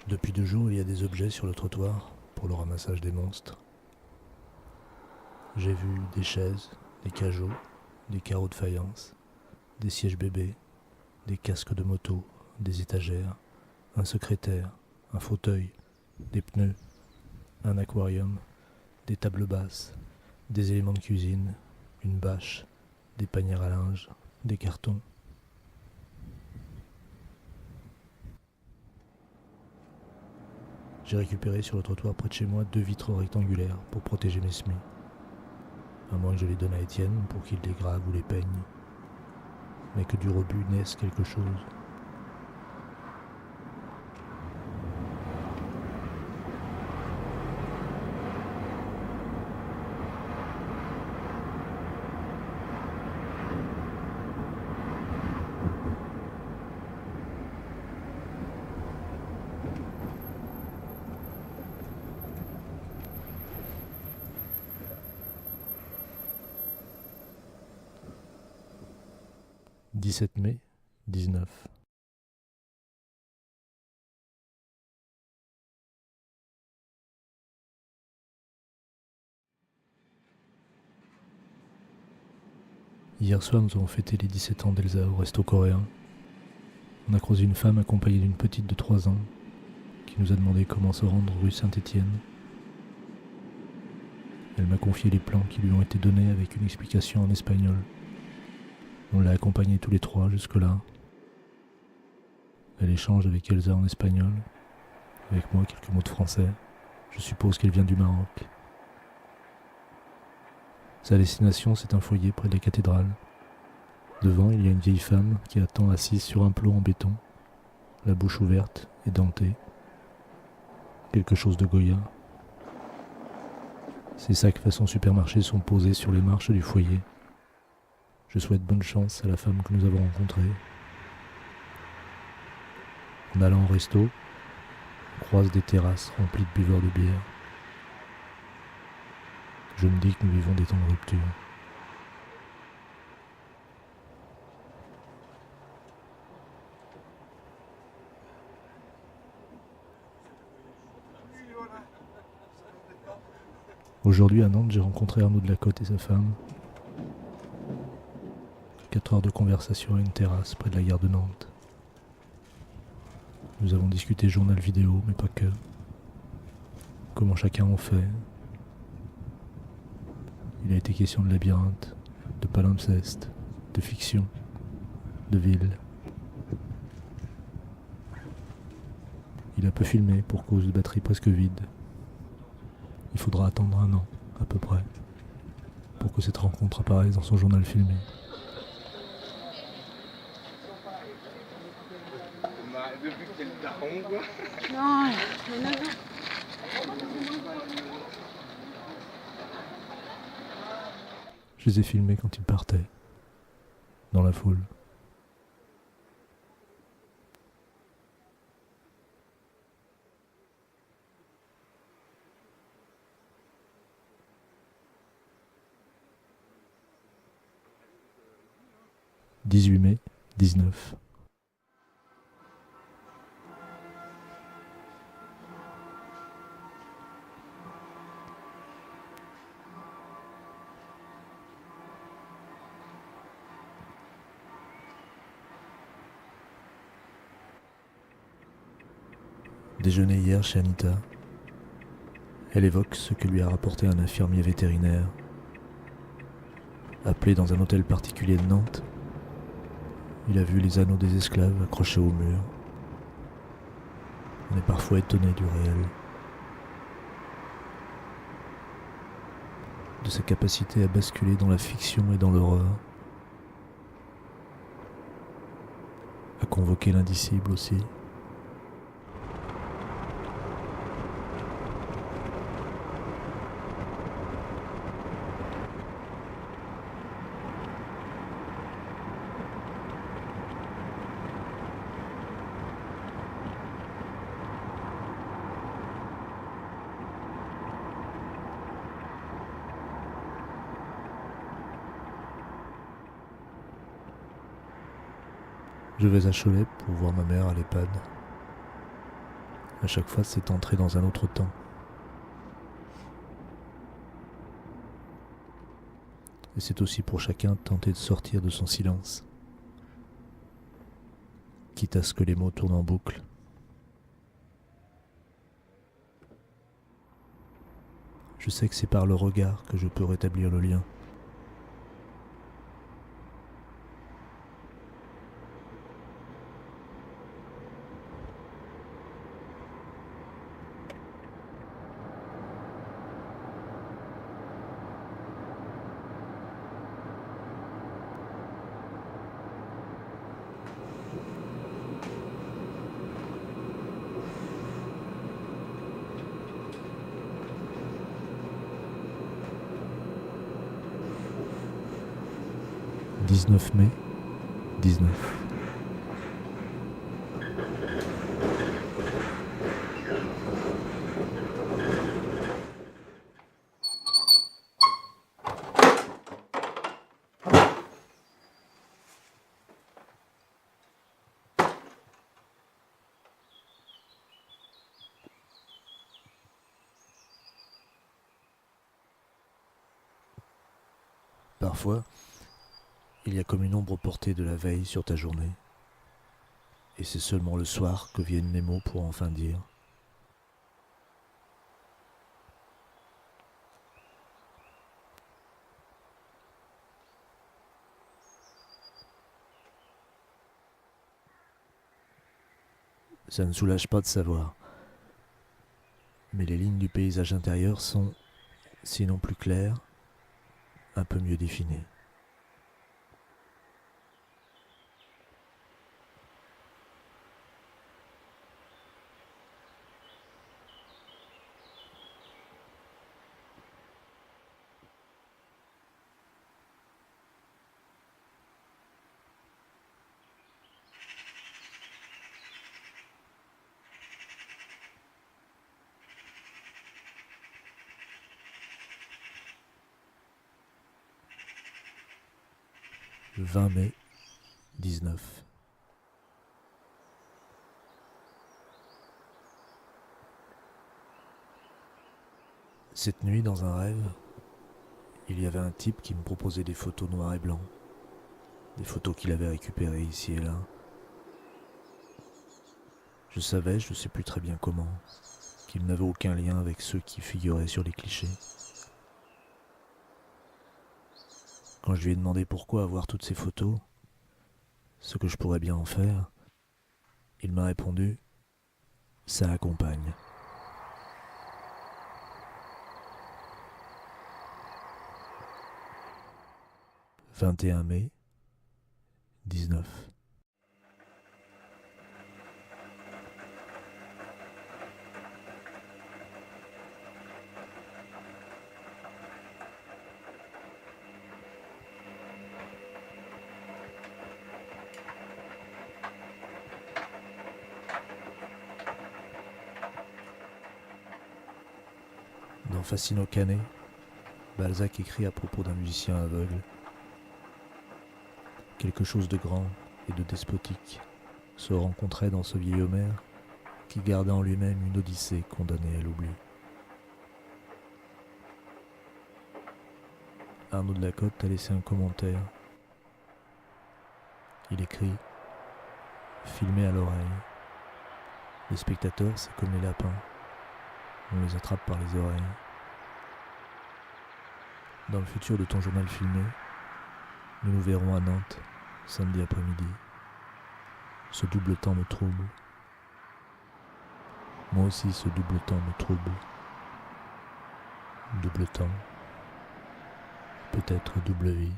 Depuis 2 jours, il y a des objets sur le trottoir pour le ramassage des monstres. J'ai vu des chaises, des cajots, des carreaux de faïence, des sièges bébés, des casques de moto, des étagères, un secrétaire, un fauteuil, des pneus, un aquarium, des tables basses, des éléments de cuisine, une bâche, des panières à linge, des cartons. J'ai récupéré sur le trottoir près de chez moi 2 vitres rectangulaires pour protéger mes semis. À moins que je les donne à Étienne pour qu'il les grave ou les peigne. Mais que du rebut naisse quelque chose. « 17 mai, 19. Hier soir, nous avons fêté les 17 ans d'Elsa au resto coréen. On a croisé une femme accompagnée d'une petite de 3 ans qui nous a demandé comment se rendre rue Saint-Étienne. Elle m'a confié les plans qui lui ont été donnés avec une explication en espagnol. On l'a accompagnée tous les 3 jusque-là. Elle échange avec Elsa en espagnol, avec moi quelques mots de français. Je suppose qu'elle vient du Maroc. Sa destination, c'est un foyer près de la cathédrale. Devant, il y a une vieille femme qui attend assise sur un plot en béton, la bouche ouverte et dentée. Quelque chose de Goya. Ses sacs façon supermarché sont posés sur les marches du foyer. Je souhaite bonne chance à la femme que nous avons rencontrée. En allant au resto, on croise des terrasses remplies de buveurs de bière. Je me dis que nous vivons des temps de rupture. Aujourd'hui à Nantes, j'ai rencontré Arnaud de la Côte et sa femme. 4 heures de conversation à une terrasse près de la gare de Nantes. Nous avons discuté journal vidéo, mais pas que. Comment chacun en fait. Il a été question de labyrinthe, de palimpseste, de fiction, de ville. Il a peu filmé pour cause de batterie presque vide. Il faudra attendre 1 an, à peu près, pour que cette rencontre apparaisse dans son journal filmé. Non, non. Je les ai filmés quand ils partaient, dans la foule. « 18 mai, 19. Déjeuner hier chez Anita. Elle évoque ce que lui a rapporté un infirmier vétérinaire. Appelé dans un hôtel particulier de Nantes, il a vu les anneaux des esclaves accrochés au mur. On est parfois étonné du réel, de sa capacité à basculer dans la fiction et dans l'horreur, à convoquer l'indicible aussi. Je vais à Cholet pour voir ma mère à l'EHPAD. À chaque fois, c'est entrer dans un autre temps. Et c'est aussi pour chacun tenter de sortir de son silence, quitte à ce que les mots tournent en boucle. Je sais que c'est par le regard que je peux rétablir le lien. « 19 mai 19. Parfois, il y a comme une ombre portée de la veille sur ta journée. Et c'est seulement le soir que viennent les mots pour enfin dire. Ça ne soulage pas de savoir. Mais les lignes du paysage intérieur sont, sinon plus claires, un peu mieux définies. Le 20 mai 19. Cette nuit, dans un rêve, il y avait un type qui me proposait des photos noires et blancs, des photos qu'il avait récupérées ici et là. Je savais, je ne sais plus très bien comment, qu'il n'avait aucun lien avec ceux qui figuraient sur les clichés. Quand je lui ai demandé pourquoi avoir toutes ces photos, ce que je pourrais bien en faire, il m'a répondu « ça accompagne ». « 21 mai 19. Dans Facino Cane, Balzac écrit à propos d'un musicien aveugle. Quelque chose de grand et de despotique se rencontrait dans ce vieil Homère qui gardait en lui-même une odyssée condamnée à l'oubli. Arnaud de la Côte a laissé un commentaire. Il écrit « Filmé à l'oreille. Les spectateurs, c'est comme les lapins. On les attrape par les oreilles. Dans le futur de ton journal filmé, nous nous verrons à Nantes, samedi après-midi. Ce double temps me trouble. Moi aussi, ce double temps me trouble. Double temps. Peut-être double vie.